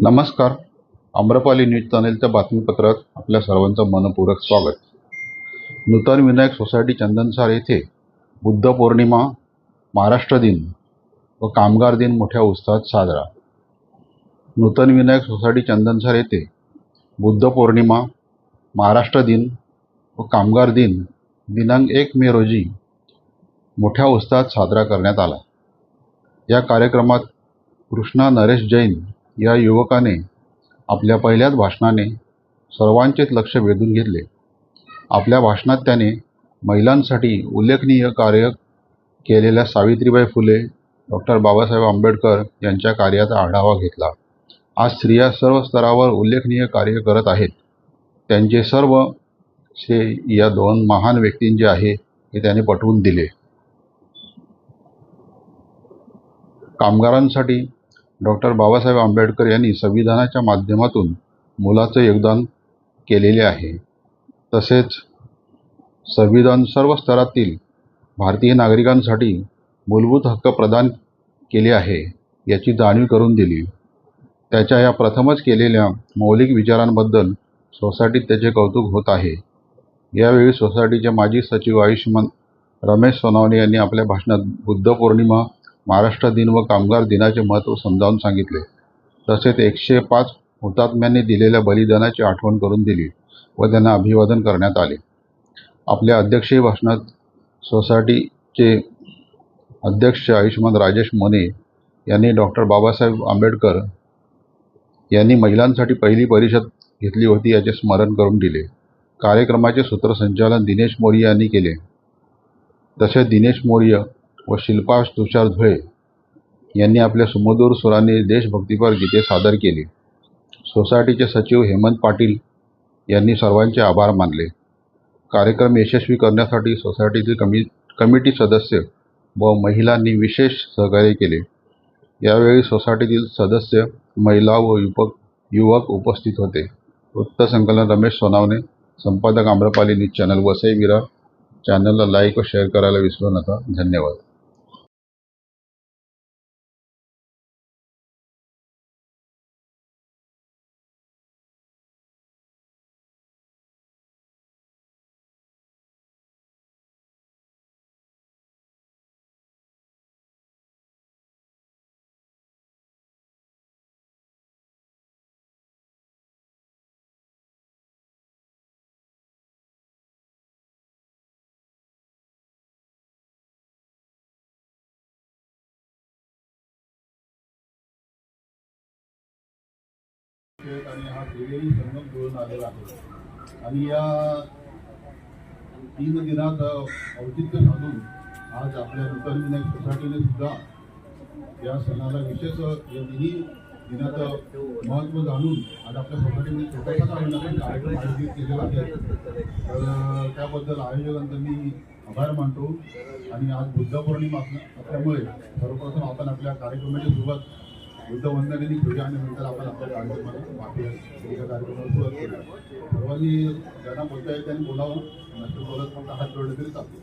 नमस्कार. आम्रपाली न्यूज चॅनलच्या बातमीपत्रात आपल्या सर्वांचं मनपूर्वक स्वागत. नूतन विनायक सोसायटी चंदनसार येथे बुद्ध पौर्णिमा, महाराष्ट्र दिन व कामगार दिन मोठ्या उत्साहात साजरा. नूतन विनायक सोसायटी चंदनसार येथे बुद्ध पौर्णिमा, महाराष्ट्र दिन व कामगार दिन दिनांक 1 मे रोजी मोठ्या उत्साहात साजरा करण्यात आला. या कार्यक्रमात कृष्णा नरेश जैन या युवकाने आपल्या पहिल्याच भाषणाने सर्वांचेच लक्ष वेधून घेतले. आपल्या भाषणात त्याने महिलांसाठी उल्लेखनीय कार्य केलेल्या सावित्रीबाई फुले, डॉक्टर बाबासाहेब आंबेडकर यांच्या कार्याचा आढावा घेतला. आज स्त्रिया सर्व स्तरावर उल्लेखनीय कार्य करत आहेत. त्यांचे सर्व श्रेय या दोन महान व्यक्तींचे आहे हे त्याने पटवून दिले. कामगारांसाठी डॉक्टर बाबासाहेब आंबेडकर यांनी संविधानाच्या माध्यमातून मोलाचे योगदान केलेले आहे. तसेच संविधान सर्व स्तरातील भारतीय नागरिकांसाठी मूलभूत हक्क प्रदान केले आहे याची जाणीव करून दिली. त्याच्या या प्रथमच केलेल्या मौलिक विचारांबद्दल सोसायटीत त्याचे कौतुक होत आहे. यावेळी सोसायटीचे माजी सचिव आयुष्यमान रमेश सोनावणे यांनी आपल्या भाषणात बुद्ध पौर्णिमा, महाराष्ट्र दिन व कामगार दिनाचे महत्त्व समजावून सांगितले. तसेच 105 हुतात्म्यांनी दिलेल्या बलिदानाची आठवण करून दिली व त्यांना अभिवादन करण्यात आले. आपल्या अध्यक्षीय भाषणात सोसायटीचे अध्यक्ष आयुष्यमान राजेश मोने यांनी डॉक्टर बाबासाहेब आंबेडकर यांनी महिलांसाठी पहिली परिषद घेतली होती याचे स्मरण करून दिले. कार्यक्रमाचे सूत्रसंचालन दिनेश मोरिया यांनी केले. तसेच दिनेश मोरिया व शिल्पा तुषार धुळे यांनी आपल्या सुमधुर सुरांनी देशभक्तीपर गीते सादर केली. सोसायटीचे सचिव हेमंत पाटील यांनी सर्वांचे आभार मानले. कार्यक्रम यशस्वी करण्यासाठी सोसायटीतील कमिटी सदस्य व महिलांनी विशेष सहकार्य केले. यावेळी सोसायटीतील सदस्य, महिला व युवक उपस्थित होते. वृत्तसंकलन रमेश सोनावणे, संपादक आम्रपाली न्यूज चॅनल, वसई विरार. चॅनलला लाईक व शेअर करायला विसरू नका. धन्यवाद. आणि हा त्रिवेणी संगम जुळून आलेला आहे. आणि या 3 दिनात औचित्य साधून आज आपल्या नूतन विनायक सोसायटीने सुद्धा या सणाला विशेष या दिनाचं महत्त्व जाणून आज आपल्या सोसायटीने छोटासा कार्यक्रम आयोजित केलेला आहे. तर त्याबद्दल आयोजकांचा मी आभार मानतो. आणि आज बुद्ध पौर्णिमा असल्यामुळे सर्वप्रथम आपण आपल्या कार्यक्रमाची सुरुवात बुद्ध वंदनेने पूजा आणि नंतर आपण आपल्या कार्यक्रमाला सुरुवात केली. सर्वांनी ज्यांना बोलता येईल त्यांनी बोलावं, नंतर बोलत मग हात जोडले तरी चालतो.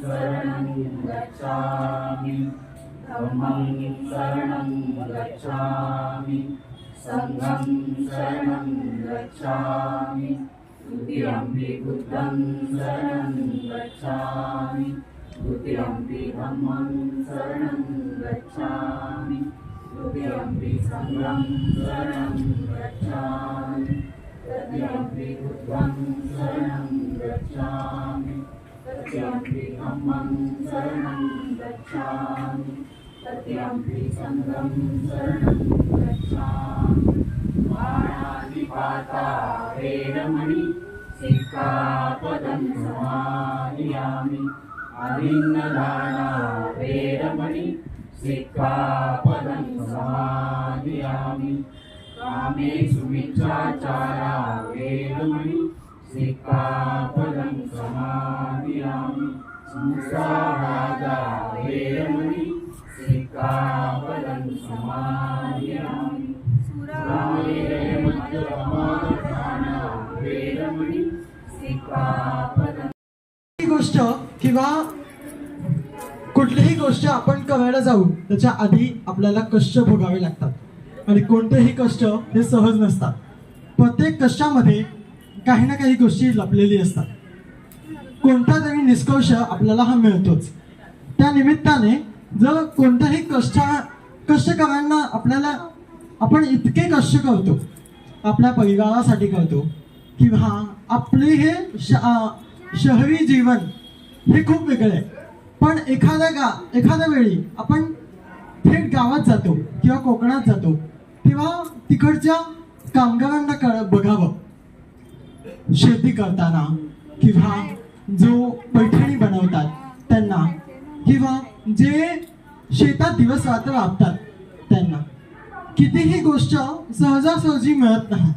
शरणं गच्छामि, धम्मं शरणं गच्छामि, संघं शरणं गच्छामि, द्वितीयंपि बुद्धं शरणं गच्छामि, द्वितीयंपि धम्मं शरणं गच्छामि, तृतीयंपि संघं शरणं गच्छामि, तृतीयंपि बुद्धं शरणं गच्छामि, तृतीयंपि धम्मं शरणं गच्छामि, तृतीयंपि संघं शरणं गच्छामि. पाणातिपाता वेरमणि सिक्खापदं समादियामि. अभिन्नदाना वेरमणि सिक्खापदं समादियामि. कामेषु मिच्छाचारा वेरमणि सिक्खापदं समादियामि मुसावादा वेरमणि सिक्खापदं समादियामि सुरामेरमद्यपानदाना वेरमणि सिक्खापदं गोष्ट किंवा कुठलीही गोष्ट आपण करायला जाऊ त्याच्या आधी आपल्याला कष्ट भोगावे लागतात आणि कोणतेही कष्ट हे सहज नसतात. प्रत्येक कष्टामध्ये काही ना काही गोष्टी लपलेली असतात. कोणता तरी निष्कर्ष आपल्याला हा मिळतोच. त्या निमित्ताने जर कोणताही कष्ट करायला आपण इतके कष्ट करतो, आपल्या परिवारासाठी करतो किंवा आपले हे शहरी जीवन हे खूप वेगळे आहे. पण एखाद्या वेळी आपण थेट गावात जातो किंवा कोकणात जातो तेव्हा तिकडच्या कामगारांना बघावं, शेती करताना किंवा जो पैठणी बनवतात त्यांना किंवा जे शेतात दिवस रात्र राबतात त्यांना. कितीही गोष्ट सहजासहजी मिळत नाही.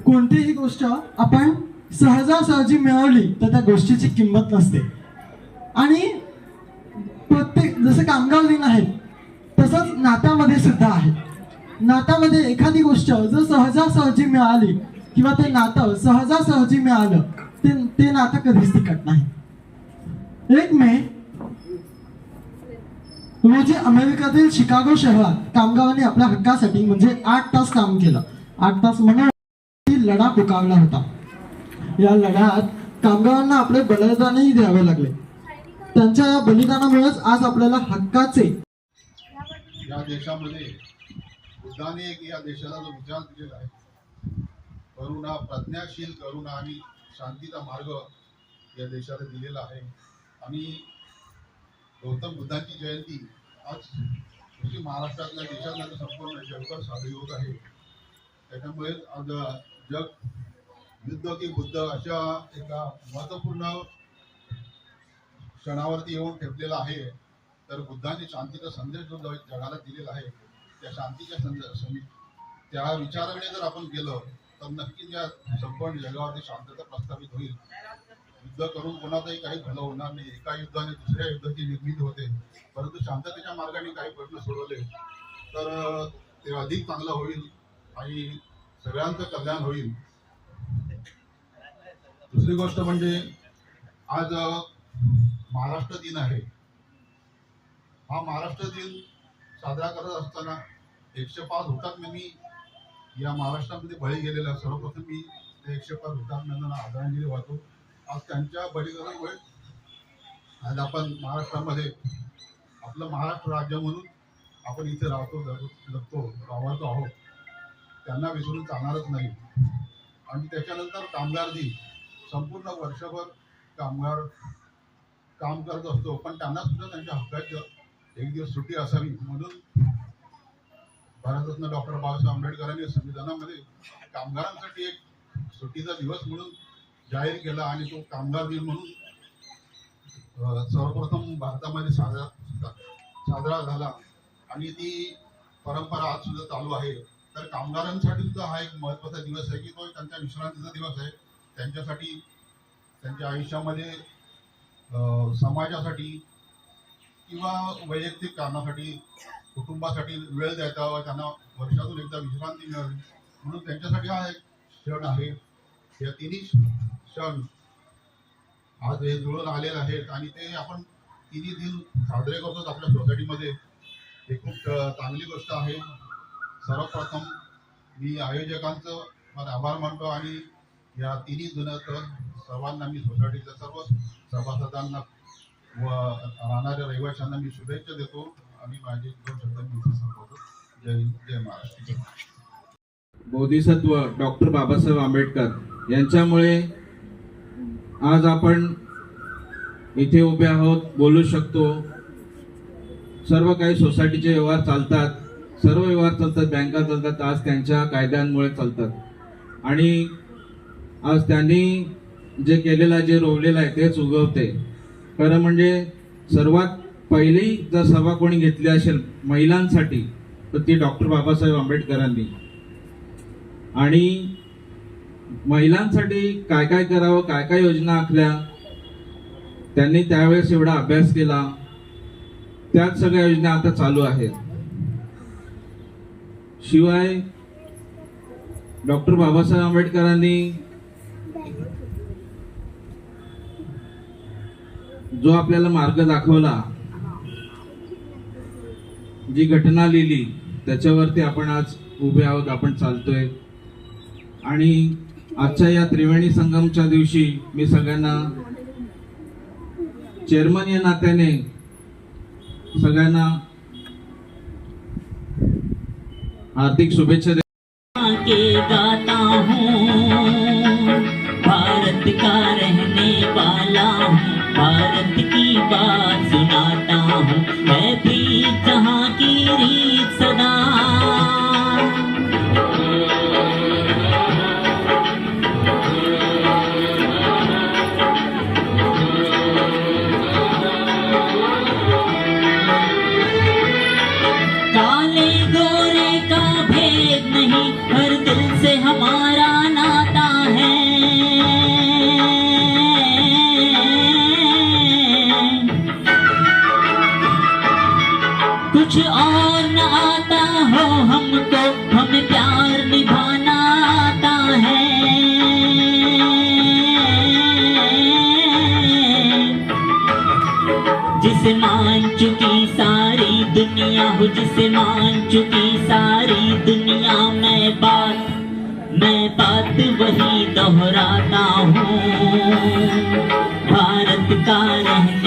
कोणतीही गोष्ट आपण सहजासहजी मिळवली तर त्या गोष्टीची किंमत नसते. आणि प्रत्येक जसं कामगार दिन आहेत तसंच नात्यामध्ये सुद्धा आहे. नात्यामध्ये एखादी गोष्ट जर सहजासहजी मिळाली किंवा ते नातं सहजासहजी मिळालं ते नातं कधीच टिकत नाही. 1 मे रोजी अमेरिकेतील शिकागो शहरात कामगारांनी आपल्या हक्कासाठी म्हणजे 8 तास काम केलं. 8 तास म्हणून लढा पुकारला होता. या लढ्यात कामगारांना आपले बलिदानही द्यावे लागले. त्यांच्या या बलिदानामुळेच आज आपल्याला हक्काचे या देशामध्ये बुद्धाने एक या देशाला जो विचार दिलेला आहे, करुणा, प्रज्ञाशील करुणा आणि शांतीचा मार्ग या देशाला दिलेला आहे. आणि गौतम बुद्धांची जयंती आज महाराष्ट्रातल्या देशातल्या संपूर्ण जगभर साजरी होत आहे. त्याच्यामुळे आज जग युद्ध की बुद्ध अशा एका महत्त्वपूर्ण क्षणावरती येऊन ठेपलेला आहे. तर बुद्धांनी शांतीचा संदेश जो जगाला दिलेला आहे त्या शांतीच्या त्या विचाराने जर आपण गेलो तर नक्कीच या संपूर्ण जगावरती शांतता प्रस्थापित होईल. युद्ध करून कोणाचंही काही भलं होणार नाही. एका युद्धाने दुसऱ्या युद्धाची निर्मिती होते, परंतु शांततेच्या मार्गाने काही प्रश्न सोडवले तर ते अधिक चांगलं होईल आणि सगळ्यांचं कल्याण होईल. दुसरी गोष्ट म्हणजे आज महाराष्ट्र दिन आहे. हा महाराष्ट्र दिन साजरा करत असताना 105 हुतात्म्यांनी या महाराष्ट्रामध्ये बळी गेलेल्या सर्वप्रथम मी 105 हुतात्म्यांना आदरांजली वाहतो. आज त्यांच्या बलिदानामुळे आज आपण महाराष्ट्रामध्ये आपलं महाराष्ट्र राज्य म्हणून आपण इथे राहतो, जगतो, राहतो आहोत. त्यांना विसरून चालणारच नाही. आणि त्याच्यानंतर कामगार दिन. संपूर्ण वर्षभर कामगार काम करत असतो, पण त्यांना सुद्धा त्यांच्या हक्काचं एक दिवस सुट्टी असावी म्हणून भारतरत्न डॉक्टर बाबासाहेब आंबेडकरांनी संविधानामध्ये कामगारांसाठी एक सुट्टीचा दिवस म्हणून जाहीर केला आणि तो कामगार दिन म्हणून सर्वप्रथम भारतामध्ये साजरा झाला. आणि ती परंपरा आज सुद्धा चालू आहे. तर कामगारांसाठी सुद्धा हा एक महत्त्वाचा दिवस आहे की तो त्यांच्या विश्रांतीचा दिवस आहे. त्यांच्यासाठी त्यांच्या आयुष्यामध्ये समाजासाठी किंवा वैयक्तिक कारणासाठी कुटुंबासाठी वेळ द्यायचा व त्यांना वर्षातून एकदा विश्रांती मिळावी म्हणून त्यांच्यासाठी हा एक क्षण आहे. या तिन्ही क्षण आज हे जुळून आलेले आहेत आणि ते आपण तिन्ही दिन साजरे करतो आपल्या सोसायटीमध्ये. हे खूप चांगली गोष्ट आहे. सर्वप्रथम मी आयोजकांचं मला आभार मानतो आणि या तिन्ही दिनात सर्वांना मी सोसायटीच्या सर्व सभासदांना व राहणाऱ्या रहिवाशांना मी शुभेच्छा देतो आणि माझे 2 शब्द मी इथे संपवतो. जय हिंद, जय महाराष्ट्र. बोधिसत्व डॉक्टर बाबासाहेब आंबेडकर यांच्यामुळे आज आपण इथे उभे आहोत, बोलू शकतो. सर्व काही सोसायटीचे व्यवहार चालतात, सर्व व्यवहार चालतात, बँका चालतात, आज त्यांच्या कायद्यांमुळे चालतात. आणि आज त्यांनी जे केलेलं आहे, जे रोवलेलं आहे तेच उगवते. खरं म्हणजे सर्वात पहिली जर सभा कोणी घेतली असेल महिलांसाठी तर ती डॉक्टर बाबासाहेब आंबेडकरांनी. आणि महिलांसाठी काय काय करावं, काय काय योजना आखल्या, त्यांनी त्यावेळेस एवढा अभ्यास केला. त्याच सगळ्या योजना आता चालू आहेत. शिवाय डॉक्टर बाबासाहेब आंबेडकरांनी जो आपल्याला मार्ग दाखवला, जी घटना लिहिली, त्याच्यावरती आपण आज उभे आहोत, आपण चालतोय. आणि आजच्या या त्रिवेणी संगमच्या दिवशी मी सगळ्यांना चेअरमन या नात्याने सगळ्यांना हार्दिक शुभेच्छा के गाता हूँ, भारत का रहने वाला हूँ, भारत की बात सुनाता हूँ, मैं भी जहाँ की रीत सदा. काले गोरे का भेद नहीं, हर दिल से हमारा नाता है. कुछ और न आता हो हमको, हमें प्यार निभाना आता है. जिसे मान चुकी सारी दुनिया हो, जिसे मान चुकी सारी दुनिया, मैं बात वही दोहराता हूँ, भारत का रहने